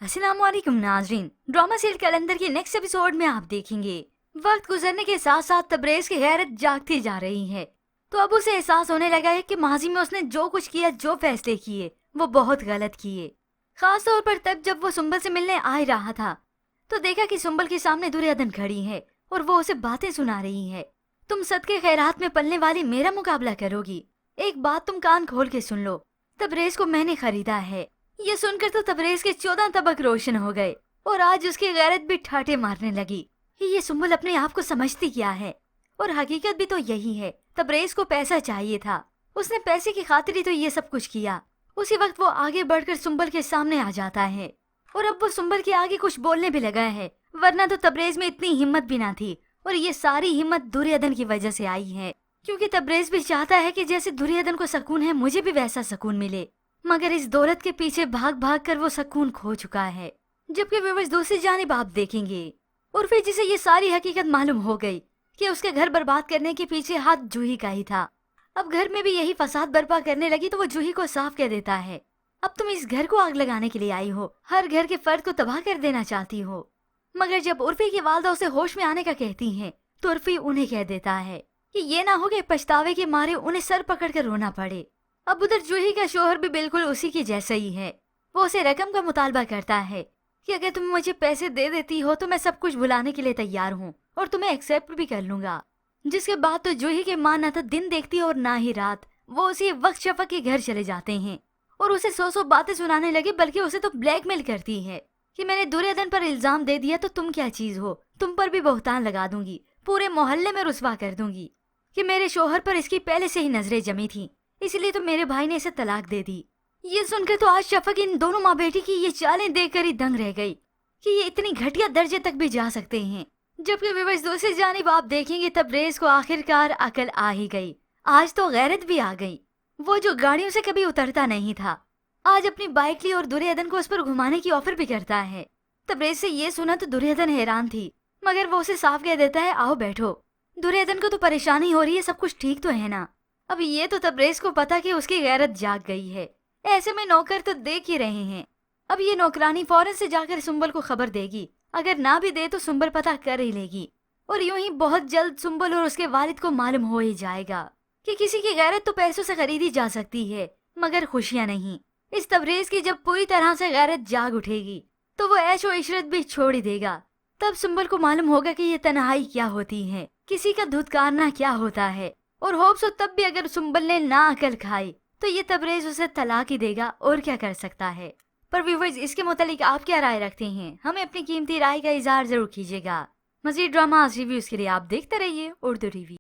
अस्सलाम वालेकुम नाजरीन। ड्रामा सीरियल कैलेंडर के नेक्स्ट एपिसोड में आप देखेंगे वक्त गुजरने के साथ साथ तबरेज की गैरत जागती जा रही है। तो अब उसे एहसास होने लगा है कि माजी में उसने जो कुछ किया, जो फैसले किए, वो बहुत गलत किए। खास तौर पर तब जब वो सुंबल से मिलने आ ही रहा था तो देखा कि सुंबल के सामने दुर्योधन खड़ी है और वो उसे बातें सुना रही है। तुम सदके खैरात में पलने वाली मेरा मुकाबला करोगी? एक बात तुम कान खोल के सुन लो, तबरेज को मैंने खरीदा है। ये सुनकर तो तबरेज के 14 तबक रोशन हो गए और आज उसकी गैरत भी ठाटे मारने लगी। ये सुंबल अपने आप को समझती क्या है, और हकीकत भी तो यही है। तबरेज को पैसा चाहिए था, उसने पैसे की खातिर ही तो ये सब कुछ किया। उसी वक्त वो आगे बढ़कर सुंबल के सामने आ जाता है और अब वो सुंबल के आगे कुछ बोलने भी लगा है, वरना तो तबरेज में इतनी हिम्मत भी ना थी। और ये सारी हिम्मत दुर्योधन की वजह से आई है, क्योंकि तबरेज भी चाहता है कि जैसे दुर्योधन को सुकून है, मुझे भी वैसा सुकून मिले। मगर इस दौलत के पीछे भाग भाग कर वो सुकून खो चुका है। जबकि व्यूअर्स दूसरी जानिब आप देखेंगे और फिर जिसे ये सारी हकीकत मालूम हो गई कि उसके घर बर्बाद करने के पीछे हाथ जूही का ही था। अब घर में भी यही फसाद बर्पा करने लगी तो वो जूही को साफ कह देता है, अब तुम इस घर को आग लगाने के लिए आई हो, हर घर के फर्द को तबाह कर देना चाहती हो। मगर जब उर्फी की वालदा उसे होश में आने का कहती है तो उर्फी उन्हें कह देता है कि ये ना हो कि पछतावे के मारे उन्हें सर पकड़ कर रोना पड़े। अब उधर जूही का शोहर भी बिल्कुल उसी के जैसा ही है। वो उसे रकम का मुतालबा करता है कि अगर तुम मुझे पैसे दे देती हो तो मैं सब कुछ भुलाने के लिए तैयार हूँ और तुम्हें एक्सेप्ट भी कर लूंगा। जिसके बाद तो जूही की माँ ना तो दिन देखती और ना ही रात। वो उसी वक्त शफक के घर चले जाते हैं और उसे सौ बातें सुनाने लगे, बल्कि उसे तो ब्लैकमेल करती है कि मैंने दुर्योधन पर इल्जाम दे दिया तो तुम क्या चीज हो, तुम पर भी बहतान लगा दूंगी, पूरे मोहल्ले में रुसवा कर दूंगी कि मेरे शोहर पर इसकी पहले से ही नजरें जमी थी, इसलिए तो मेरे भाई ने इसे तलाक दे दी। ये सुनकर तो आज शफक इन दोनों माँ बेटी की ये चालें देखकर ही दंग रह गई कि ये इतनी घटिया दर्जे तक भी जा सकते हैं। जबकि व्यूअर्स दूसरी जानिब आप देखेंगे तबरेज को आखिरकार अकल आ ही गई, आज तो गैरत भी आ गई। वो जो गाड़ियों से कभी उतरता नहीं था, आज अपनी बाइक ली और दुर्योधन को उस पर घुमाने की ऑफर भी करता है। तबरेज से ये सुना तो दुर्योधन हैरान थी, मगर वो उसे साफ कह देता है, आओ बैठो। दुर्योधन को तो परेशानी हो रही है, सब कुछ ठीक तो है ना। अब ये तो तबरेज को पता कि उसकी गैरत जाग गई है। ऐसे में नौकर तो देख ही रहे हैं। अब ये नौकरानी फौरन से जाकर सुंबल को खबर देगी, अगर ना भी दे तो सुंबल पता कर ही लेगी और यूं ही बहुत जल्द सुंबल और उसके वालिद को मालूम हो ही जाएगा कि किसी की गैरत तो पैसों से खरीदी जा सकती है, मगर खुशियां नहीं। इस तबरेज की जब पूरी तरह से गैरत जाग उठेगी तो वो ऐशो इशरत भी छोड़ ही देगा। तब सुंबल को मालूम होगा कि ये तन्हाई क्या होती है, किसी का धुतकारना क्या होता है। और होप्स हो तब भी अगर सुंबल ने ना अकल खाई तो ये तबरेज उसे तलाक ही देगा, और क्या कर सकता है। पर व्यूअर्स इसके मुतालिक आप क्या राय रखते हैं, हमें अपनी कीमती राय का इजहार जरूर कीजिएगा। मज़ीद ड्रामा रिव्यूज के लिए आप देखते रहिए उर्दू रिव्यू।